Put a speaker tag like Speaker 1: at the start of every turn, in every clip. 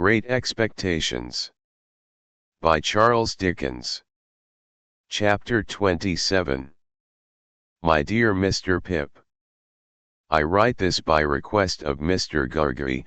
Speaker 1: Great Expectations by Charles Dickens. Chapter 27. My dear Mr. Pip, I write this by request of Mr. Gargery,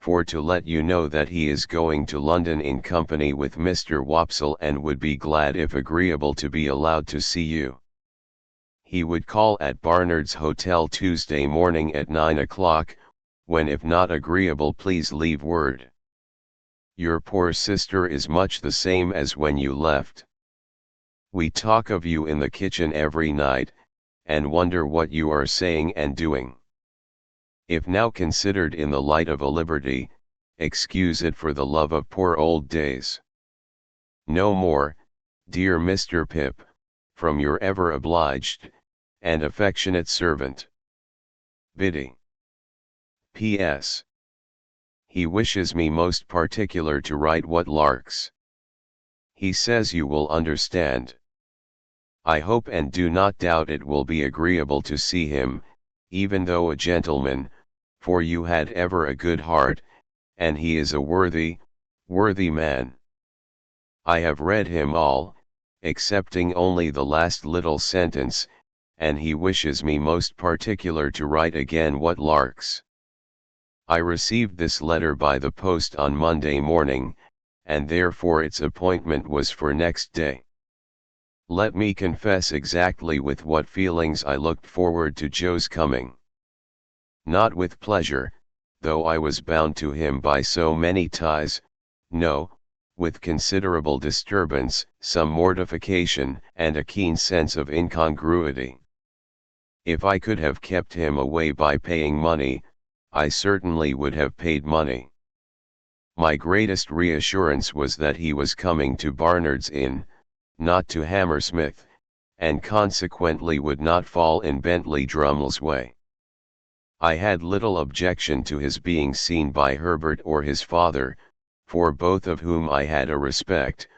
Speaker 1: for to let you know that he is going to London in company with Mr. Wopsle and would be glad if agreeable to be allowed to see you. He would call at Barnard's Hotel Tuesday morning at 9 o'clock, when if not agreeable please leave word. Your poor sister is much the same as when you left. We talk of you in the kitchen every night, and wonder what you are saying and doing. If now considered in the light of a liberty, excuse it for the love of poor old days. No more, dear Mr. Pip, from your ever obliged and affectionate servant, Biddy. P.S. He wishes me most particular to write what larks. He says you will understand. I hope and do not doubt it will be agreeable to see him, even though a gentleman, for you had ever a good heart, and he is a worthy man. I have read him all, excepting only the last little sentence, and he wishes me most particular to write again what larks. I received this letter by the post on Monday morning, and therefore its appointment was for next day. Let me confess exactly with what feelings I looked forward to Joe's coming. Not with pleasure, though I was bound to him by so many ties, no, with considerable disturbance, some mortification, and a keen sense of incongruity. If I could have kept him away by paying money, I certainly would have paid money. My greatest reassurance was that he was coming to Barnard's Inn, not to Hammersmith, and consequently would not fall in Bentley Drummle's way. I had little objection to his being seen by Herbert or his father, for both of whom I had a respect,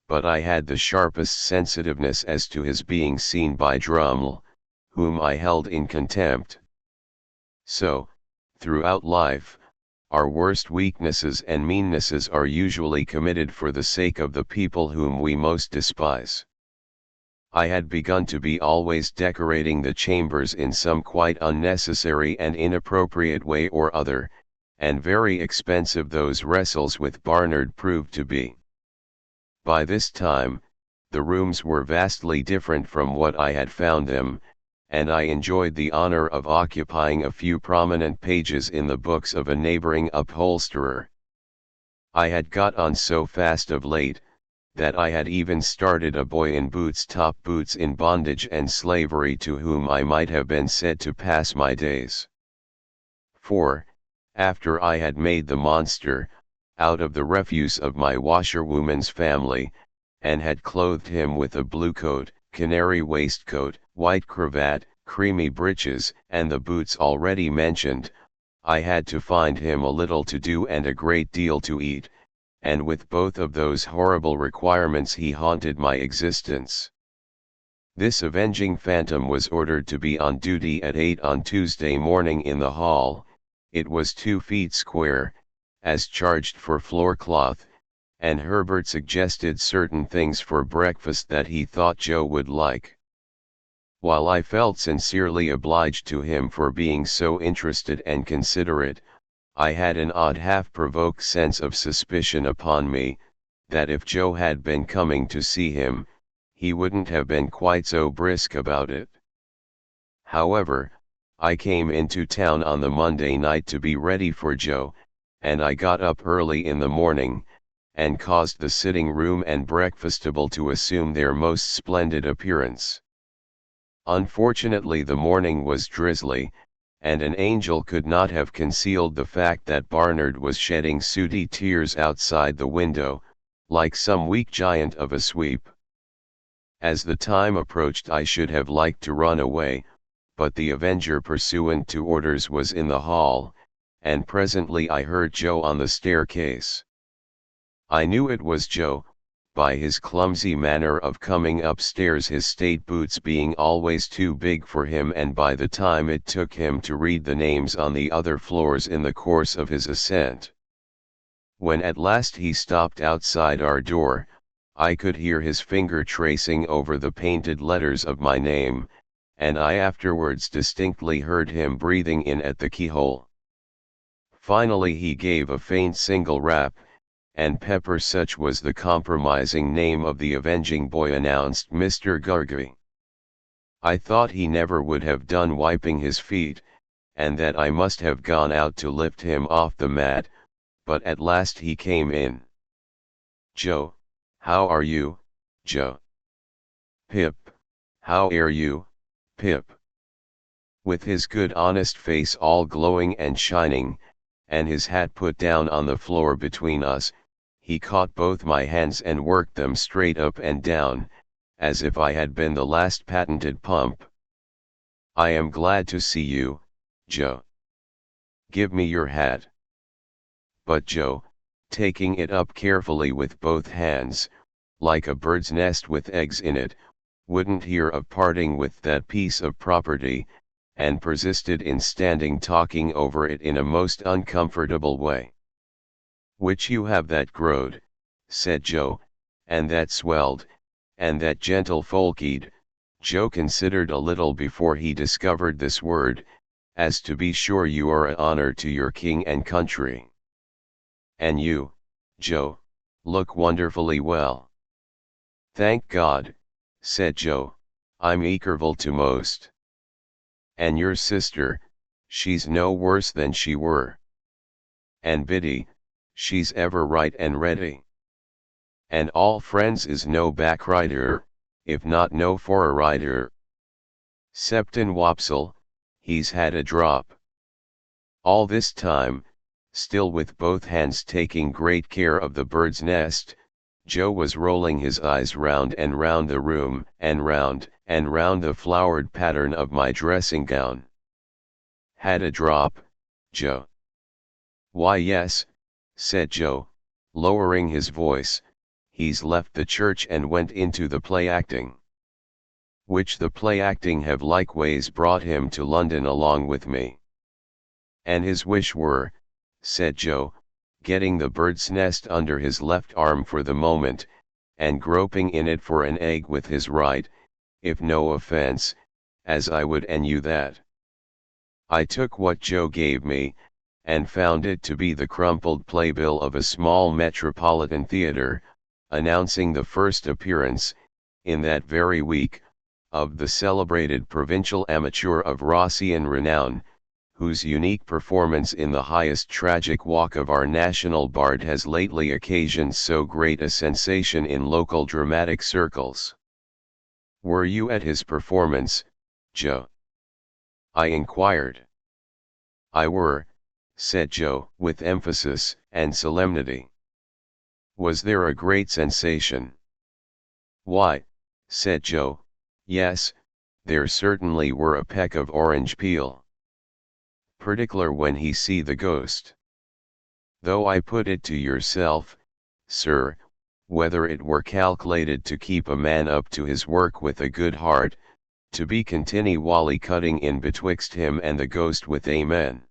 Speaker 1: but I had the sharpest sensitiveness as to his being seen by Drummle, whom I held in contempt. So, throughout life, our worst weaknesses and meannesses are usually committed for the sake of the people whom we most despise. I had begun to be always decorating the chambers in some quite unnecessary and inappropriate way or other, and very expensive those wrestles with Barnard proved to be. By this time, the rooms were vastly different from what I had found them, and I enjoyed the honor of occupying a few prominent pages in the books of a neighboring upholsterer. I had got on so fast of late, that I had even started a boy in boots, top boots, in bondage and slavery, to whom I might have been said to pass my days. For, after I had made the monster, out of the refuse of my washerwoman's family, and had clothed him with a blue coat, canary waistcoat, white cravat, creamy breeches, and the boots already mentioned, I had to find him a little to do and a great deal to eat, and with both of those horrible requirements he haunted my existence. This avenging phantom was ordered to be on duty at 8 on Tuesday morning in the hall. It was 2 feet square, as charged for floor cloth, and Herbert suggested certain things for breakfast that he thought Joe would like. While I felt sincerely obliged to him for being so interested and considerate, I had an odd half-provoked sense of suspicion upon me, that if Joe had been coming to see him, he wouldn't have been quite so brisk about it. However, I came into town on the Monday night to be ready for Joe, and I got up early in the morning, and caused the sitting room and breakfastable to assume their most splendid appearance. Unfortunately the morning was drizzly, and an angel could not have concealed the fact that Barnard was shedding sooty tears outside the window, like some weak giant of a sweep. As the time approached I should have liked to run away, but the avenger pursuant to orders was in the hall, and presently I heard Joe on the staircase. I knew it was Joe, by his clumsy manner of coming upstairs, his state boots being always too big for him, and by the time it took him to read the names on the other floors in the course of his ascent. When at last he stopped outside our door, I could hear his finger tracing over the painted letters of my name, and I afterwards distinctly heard him breathing in at the keyhole. Finally he gave a faint single rap, and Pepper, such was the compromising name of the avenging boy, announced Mr. Gargery. I thought he never would have done wiping his feet, and that I must have gone out to lift him off the mat, but at last he came in. "Joe, how are you, Joe?" "Pip, how are you, Pip?" With his good honest face all glowing and shining, and his hat put down on the floor between us, he caught both my hands and worked them straight up and down, as if I had been the last patented pump. "I am glad to see you, Joe. Give me your hat." But Joe, taking it up carefully with both hands, like a bird's nest with eggs in it, wouldn't hear of parting with that piece of property, and persisted in standing talking over it in a most uncomfortable way. "Which you have that growed," said Joe, "and that swelled, and that gentle folked." Joe considered a little before he discovered this word, "as to be sure you are a honor to your king and country. And you, Joe, look wonderfully well." "Thank God," said Joe, "I'm equervil to most." "And your sister, she's no worse than she were. And Biddy, she's ever right and ready. And all friends is no backrider, if not no forerider. Septon Wopsle, he's had a drop." All this time, still with both hands taking great care of the bird's nest, Joe was rolling his eyes round and round the room, and round the flowered pattern of my dressing gown. "Had a drop, Joe?" "Why, yes," said Joe, lowering his voice, "he's left the church and went into the play acting. Which the play acting have likeways brought him to London along with me." "And his wish were," said Joe, getting the bird's nest under his left arm for the moment, and groping in it for an egg with his right, "if no offence, as I would and you that." I took what Joe gave me, and found it to be the crumpled playbill of a small metropolitan theatre, announcing the first appearance, in that very week, of the celebrated provincial amateur of Rossian renown, whose unique performance in the highest tragic walk of our national bard has lately occasioned so great a sensation in local dramatic circles. "Were you at his performance, Joe?" I inquired. "I were," said Joe, with emphasis and solemnity. "Was there a great sensation?" "Why," said Joe, "yes, there certainly were a peck of orange peel. Particular when he see the ghost. Though I put it to yourself, sir, whether it were calculated to keep a man up to his work with a good heart, to be continually cutting in betwixt him and the ghost with amen."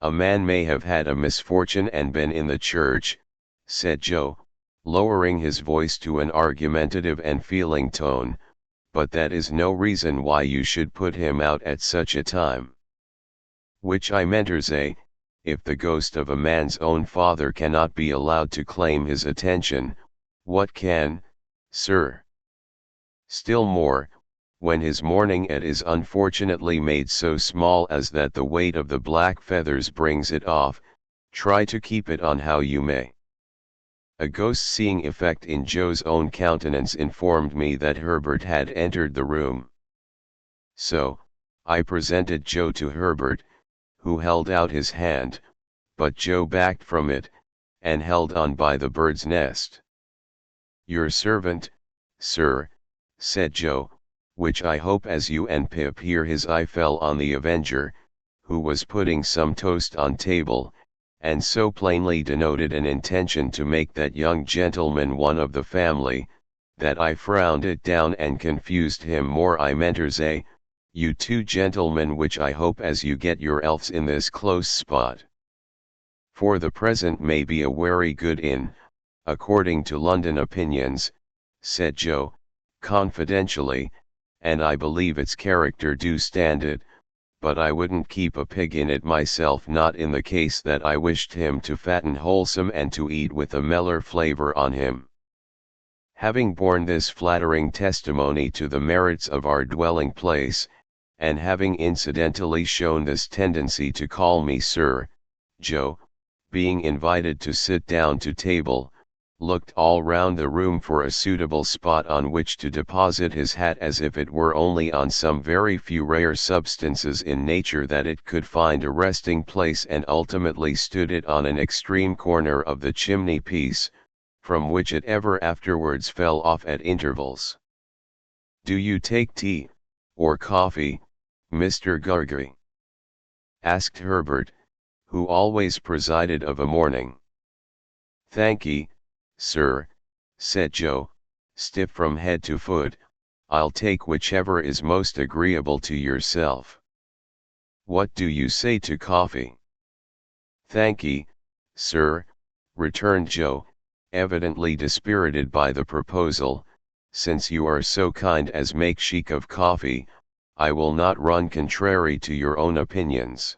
Speaker 1: "A man may have had a misfortune and been in the church," said Joe, lowering his voice to an argumentative and feeling tone, "but that is no reason why you should put him out at such a time. Which I mentersay, if the ghost of a man's own father cannot be allowed to claim his attention, what can, sir? Still more, when his mourning it is unfortunately made so small as that the weight of the black feathers brings it off, try to keep it on how you may." A ghost-seeing effect in Joe's own countenance informed me that Herbert had entered the room. So, I presented Joe to Herbert, who held out his hand, but Joe backed from it, and held on by the bird's nest. "Your servant, sir," said Joe, which I hope as you and Pip hear his eye fell on the Avenger, who was putting some toast on table, and so plainly denoted an intention to make that young gentleman one of the family, that I frowned it down and confused him more. "I mentersay, you two gentlemen, which I hope as you get your elfs in this close spot. For the present may be a wery good inn, according to London opinions, said Joe, confidentially, and I believe its character do stand it, but I wouldn't keep a pig in it myself, not in the case that I wished him to fatten wholesome and to eat with a meller flavour on him. Having borne this flattering testimony to the merits of our dwelling place, and having incidentally shown this tendency to call me sir, Joe, being invited to sit down to table, looked all round the room for a suitable spot on which to deposit his hat, as if it were only on some very few rare substances in nature that it could find a resting place, and ultimately stood it on an extreme corner of the chimney piece, from which it ever afterwards fell off at intervals. "Do you take tea, or coffee, Mr. Gargery?" asked Herbert, who always presided of a morning. "Thankee, sir," said Joe, stiff from head to foot, "I'll take whichever is most agreeable to yourself." "What do you say to coffee?" "Thankee, sir," returned Joe, evidently dispirited by the proposal. "Since you are so kind as make chic of coffee, I will not run contrary to your own opinions."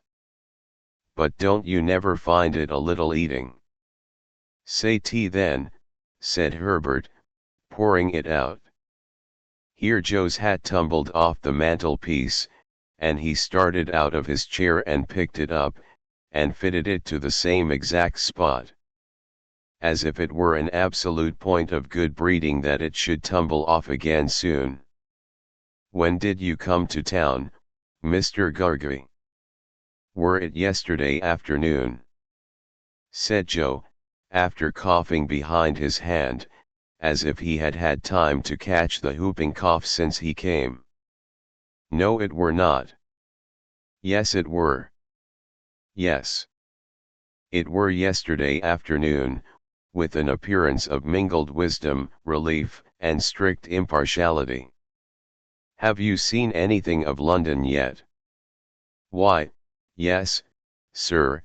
Speaker 1: "But don't you never find it a little eating?" "Say tea then," said Herbert, pouring it out. Here Joe's hat tumbled off the mantelpiece, and he started out of his chair and picked it up, and fitted it to the same exact spot. As if it were an absolute point of good breeding that it should tumble off again soon. "When did you come to town, Mr. Gargery?" "Were it yesterday afternoon?" said Joe, after coughing behind his hand, as if he had had time to catch the whooping cough since he came. "No, it were not." "Yes, it were." "Yes, it were yesterday afternoon," with an appearance of mingled wisdom, relief, and strict impartiality. "Have you seen anything of London yet?" "Why, yes, sir,"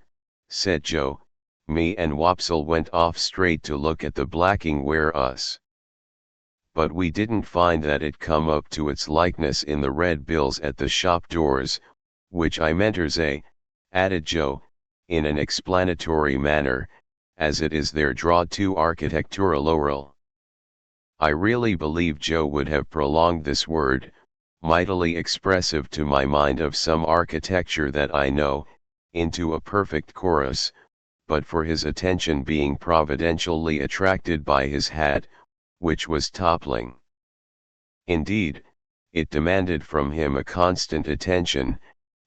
Speaker 1: said Joe. "Me and Wopsle went off straight to look at the blacking where us. But we didn't find that it come up to its likeness in the red bills at the shop doors, which I mentersay," added Joe, in an explanatory manner, "as it is there drawed to architectural oral." I really believe Joe would have prolonged this word, mightily expressive to my mind of some architecture that I know, into a perfect chorus, but for his attention being providentially attracted by his hat, which was toppling. Indeed, it demanded from him a constant attention,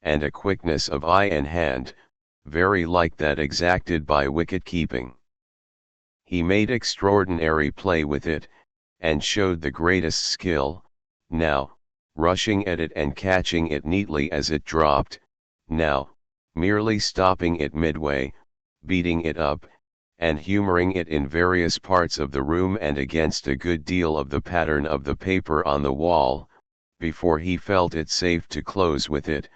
Speaker 1: and a quickness of eye and hand, very like that exacted by wicket-keeping. He made extraordinary play with it, and showed the greatest skill, now, rushing at it and catching it neatly as it dropped, now, merely stopping it midway, beating it up, and humouring it in various parts of the room and against a good deal of the pattern of the paper on the wall, before he felt it safe to close with it,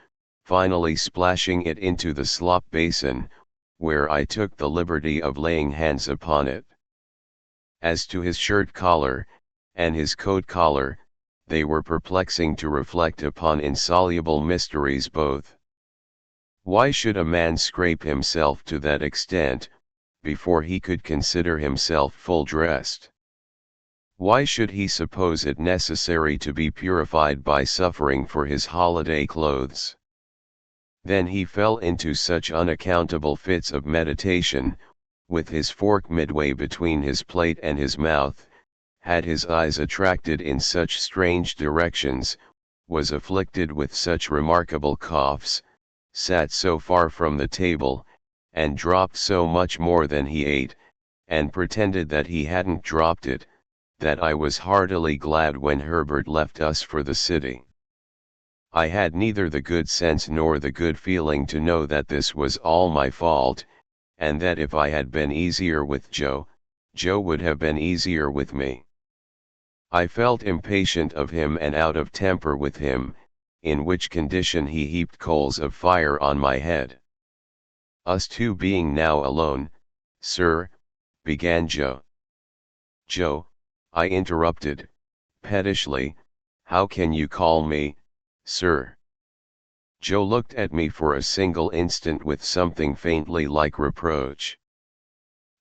Speaker 1: finally splashing it into the slop basin, where I took the liberty of laying hands upon it. As to his shirt collar, and his coat collar, they were perplexing to reflect upon, insoluble mysteries both. Why should a man scrape himself to that extent, before he could consider himself full dressed? Why should he suppose it necessary to be purified by suffering for his holiday clothes? Then he fell into such unaccountable fits of meditation, with his fork midway between his plate and his mouth, had his eyes attracted in such strange directions, was afflicted with such remarkable coughs, sat so far from the table, and dropped so much more than he ate, and pretended that he hadn't dropped it, that I was heartily glad when Herbert left us for the city. I had neither the good sense nor the good feeling to know that this was all my fault, and that if I had been easier with Joe, Joe would have been easier with me. I felt impatient of him and out of temper with him, in which condition he heaped coals of fire on my head. Us two being now alone, sir, began Joe. Joe, I interrupted, pettishly, how can you call me, sir? Joe looked at me for a single instant with something faintly like reproach.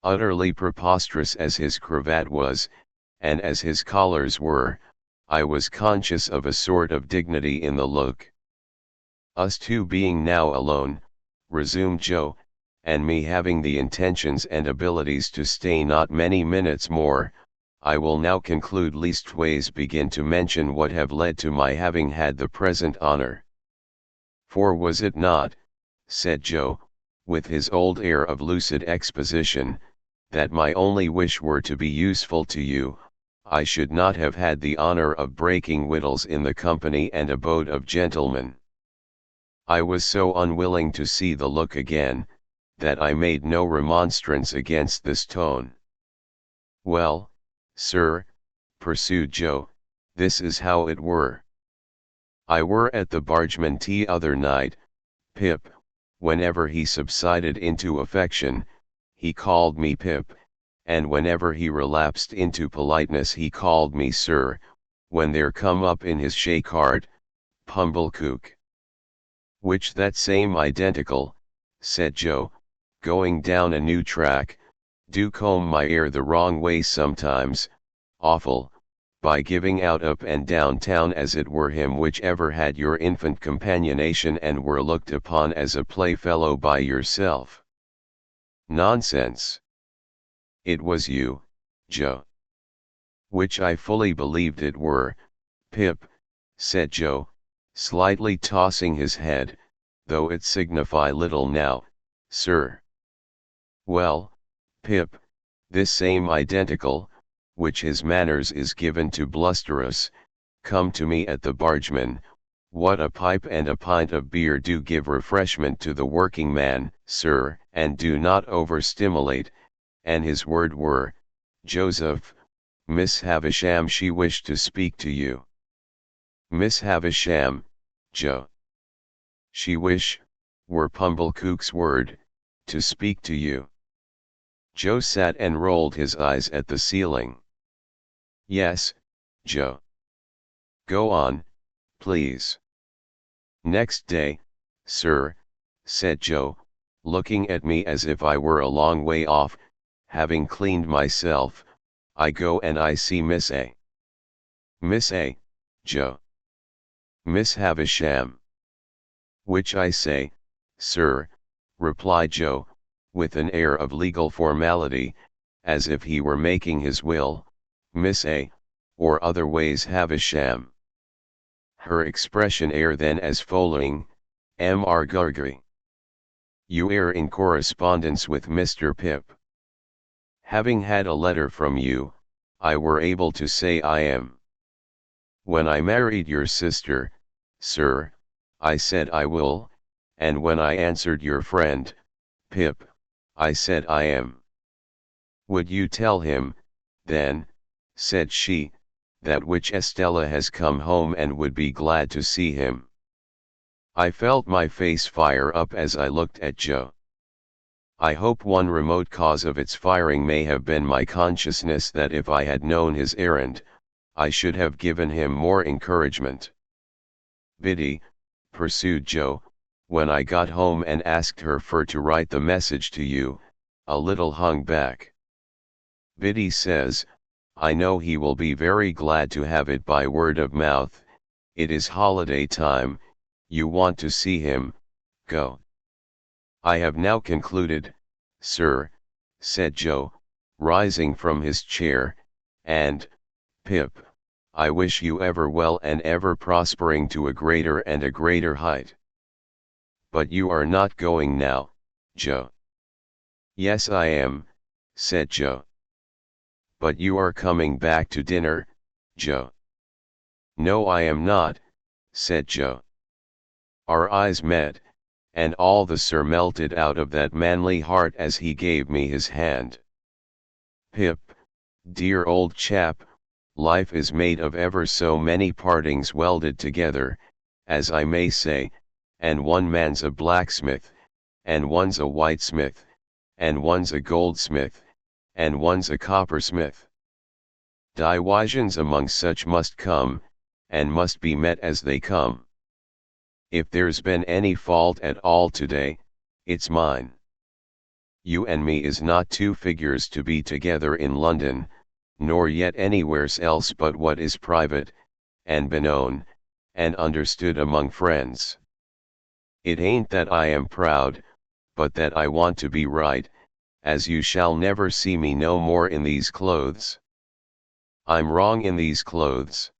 Speaker 1: Utterly preposterous as his cravat was, and as his collars were, I was conscious of a sort of dignity in the look. Us two being now alone, resumed Joe, and me having the intentions and abilities to stay not many minutes more, I will now conclude, leastways begin to mention what have led to my having had the present honor. For was it not, said Joe, with his old air of lucid exposition, that my only wish were to be useful to you, I should not have had the honor of breaking victuals in the company and abode of gentlemen. I was so unwilling to see the look again, that I made no remonstrance against this tone. Well, sir, pursued Joe, this is how it were. I were at the bargeman tea other night, Pip, whenever he subsided into affection, he called me Pip, and whenever he relapsed into politeness he called me sir, when there come up in his shay-cart, Pumblecook. Which that same identical, said Joe, going down a new track, do comb my ear the wrong way sometimes, awful, by giving out up and down town as it were him which ever had your infant companionation and were looked upon as a playfellow by yourself. Nonsense. It was you, Joe. Which I fully believed it were, Pip, said Joe, slightly tossing his head, though it signify little now, sir. Well, Pip, this same identical, which his manners is given to blusterous, come to me at the bargeman, what a pipe and a pint of beer do give refreshment to the working man, sir, and do not overstimulate, and his word were, Joseph, Miss Havisham she wished to speak to you. Miss Havisham, Joe. She wish, were Pumblecook's word, to speak to you. Joe sat and rolled his eyes at the ceiling. Yes, Joe. Go on, please. Next day, sir, said Joe, looking at me as if I were a long way off, having cleaned myself, I go and I see Miss A. Miss A, Joe. Miss Havisham. Which I say, sir, replied Joe, with an air of legal formality, as if he were making his will, Miss A, or otherways Havisham. Her expression air then as following, Mr. Gargery. You air in correspondence with Mr. Pip. Having had a letter from you, I were able to say I am. When I married your sister, sir, I said I will, and when I answered your friend, Pip, I said I am. Would you tell him, then, said she, that which Estella has come home and would be glad to see him. I felt my face fire up as I looked at Joe. I hope one remote cause of its firing may have been my consciousness that if I had known his errand, I should have given him more encouragement. Biddy, pursued Joe, when I got home and asked her for to write the message to you, a little hung back. Biddy says, I know he will be very glad to have it by word of mouth, it is holiday time, you want to see him, go. I have now concluded, sir, said Joe, rising from his chair, and, Pip, I wish you ever well and ever prospering to a greater and a greater height. But you are not going now, Joe. Yes I am, said Joe. But you are coming back to dinner, Joe. No I am not, said Joe. Our eyes met, and all the sir melted out of that manly heart as he gave me his hand. Pip, dear old chap, life is made of ever so many partings welded together, as I may say, and one man's a blacksmith, and one's a whitesmith, and one's a goldsmith, and one's a coppersmith. Divisions among such must come, and must be met as they come. If there's been any fault at all today, it's mine. You and me is not two figures to be together in London, nor yet anywheres else but what is private, and beknown, and understood among friends. It ain't that I am proud, but that I want to be right, as you shall never see me no more in these clothes. I'm wrong in these clothes.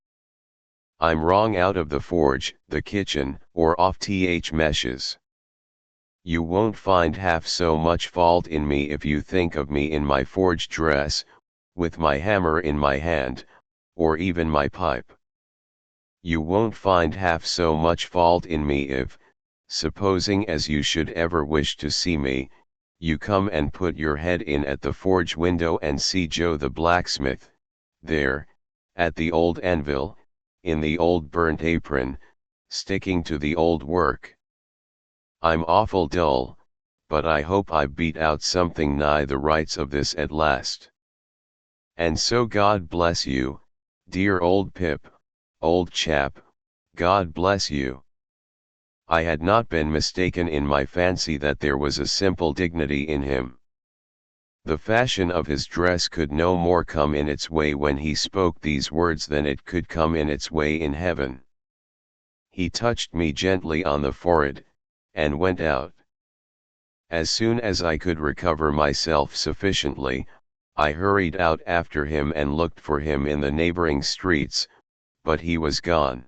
Speaker 1: I'm wrong out of the forge, the kitchen, or off th meshes. You won't find half so much fault in me if you think of me in my forge dress, with my hammer in my hand, or even my pipe. You won't find half so much fault in me if, supposing as you should ever wish to see me, you come and put your head in at the forge window and see Joe the blacksmith, there, at the old anvil, in the old burnt apron, sticking to the old work. I'm awful dull, but I hope I beat out something nigh the rights of this at last. And so God bless you, dear old Pip, old chap, God bless you. I had not been mistaken in my fancy that there was a simple dignity in him. The fashion of his dress could no more come in its way when he spoke these words than it could come in its way in heaven. He touched me gently on the forehead, and went out. As soon as I could recover myself sufficiently, I hurried out after him and looked for him in the neighboring streets, but he was gone.